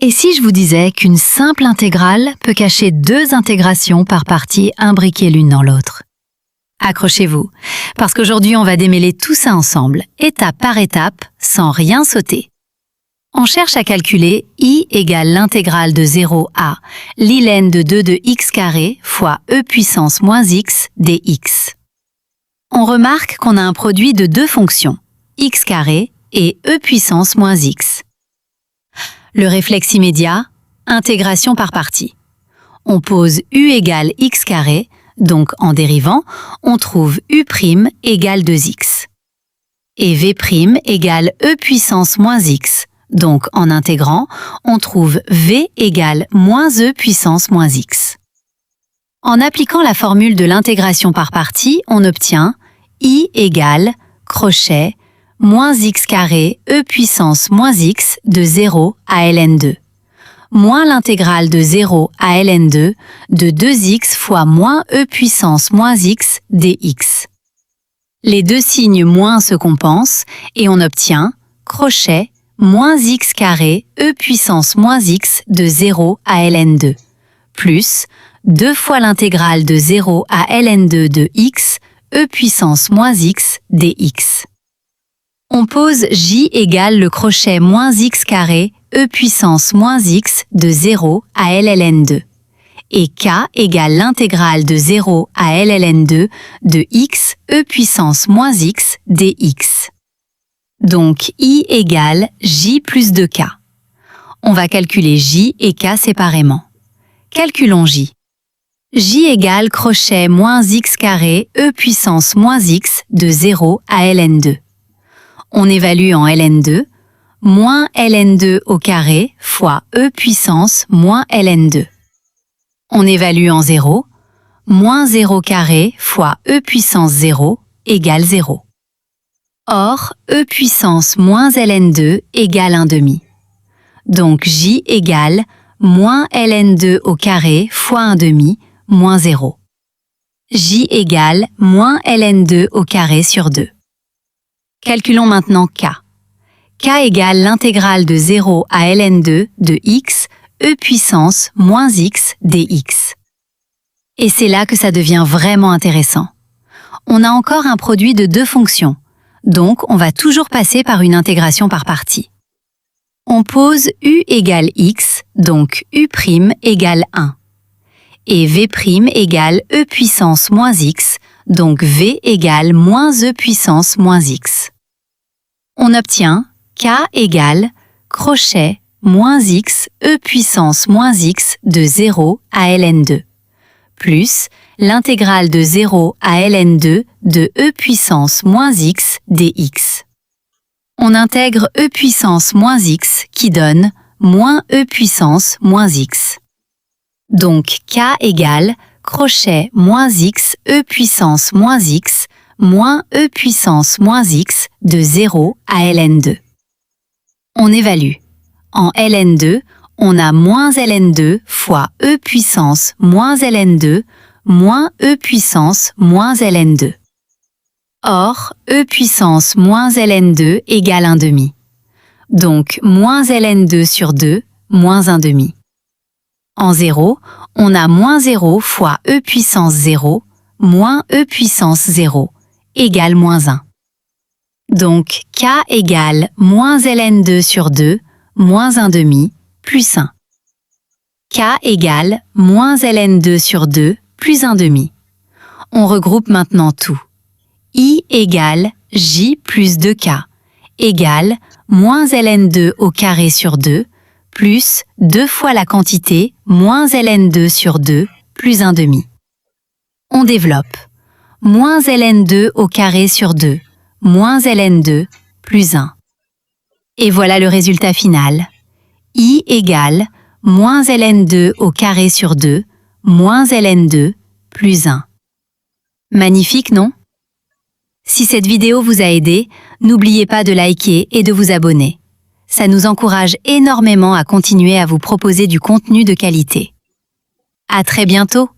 Et si je vous disais qu'une simple intégrale peut cacher deux intégrations par partie imbriquées l'une dans l'autre? Accrochez-vous, parce qu'aujourd'hui on va démêler tout ça ensemble, étape par étape, sans rien sauter. On cherche à calculer I égale l'intégrale de 0 à ln de 2 de x carré fois e puissance moins x dx. On remarque qu'on a un produit de deux fonctions, x carré et e puissance moins x. Le réflexe immédiat, intégration par partie. On pose u égale x carré, donc en dérivant, on trouve u' égale 2x. Et v' égale e puissance moins x, donc en intégrant, on trouve v égale moins e puissance moins x. En appliquant la formule de l'intégration par partie, on obtient I égale, crochet, moins x carré e puissance moins x de 0 à ln2, moins l'intégrale de 0 à ln2 de 2x fois moins e puissance moins x dx. Les deux signes moins se compensent et on obtient, crochet, moins x carré e puissance moins x de 0 à ln2, plus 2 fois l'intégrale de 0 à ln2 de x e puissance moins x dx. On pose j égale le crochet moins x carré e puissance moins x de 0 à lln2 et k égale l'intégrale de 0 à lln2 de x e puissance moins x dx. Donc I égale j plus 2k. On va calculer j et k séparément. Calculons j. J égale crochet moins x carré e puissance moins x de 0 à ln2. On évalue en ln2, moins ln2 au carré fois e puissance moins ln2. On évalue en 0, moins 0 carré fois e puissance 0 égale 0. Or, e puissance moins ln2 égale 1/2. Donc j égale moins ln2 au carré fois 1/2 moins 0. J égale moins ln2 au carré sur 2. Calculons maintenant k. K égale l'intégrale de 0 à ln2 de x e puissance moins x dx. Et c'est là que ça devient vraiment intéressant. On a encore un produit de deux fonctions, donc on va toujours passer par une intégration par partie. On pose u égale x, donc u' égale 1. Et v' égale e puissance moins x, donc v égale moins e puissance moins x. On obtient k égale crochet moins x e puissance moins x de 0 à ln2, plus l'intégrale de 0 à ln2 de e puissance moins x dx. On intègre e puissance moins x qui donne moins e puissance moins x. Donc k égale crochet moins x e puissance moins x moins e puissance moins x de 0 à ln2. On évalue. En ln2, on a moins ln2 fois e puissance moins ln2 moins e puissance moins ln2. Or, e puissance moins ln2 égale 1/2. Donc, moins ln2 sur 2, moins 1/2. En 0, on a moins 0 fois e puissance 0 moins e puissance 0 égale moins 1. Donc, k égale moins ln2 sur 2 moins 1/2 plus 1. K égale moins ln2 sur 2 plus 1/2. On regroupe maintenant tout. I égale j plus 2k égale moins ln2 au carré sur 2 plus 2 fois la quantité moins ln2 sur 2 plus 1/2. On développe. Moins ln2 au carré sur 2 moins ln2 plus 1. Et voilà le résultat final. I égale moins ln2 au carré sur 2 moins ln2 plus 1. Magnifique, non? Si cette vidéo vous a aidé, n'oubliez pas de liker et de vous abonner. Ça nous encourage énormément à continuer à vous proposer du contenu de qualité. À très bientôt!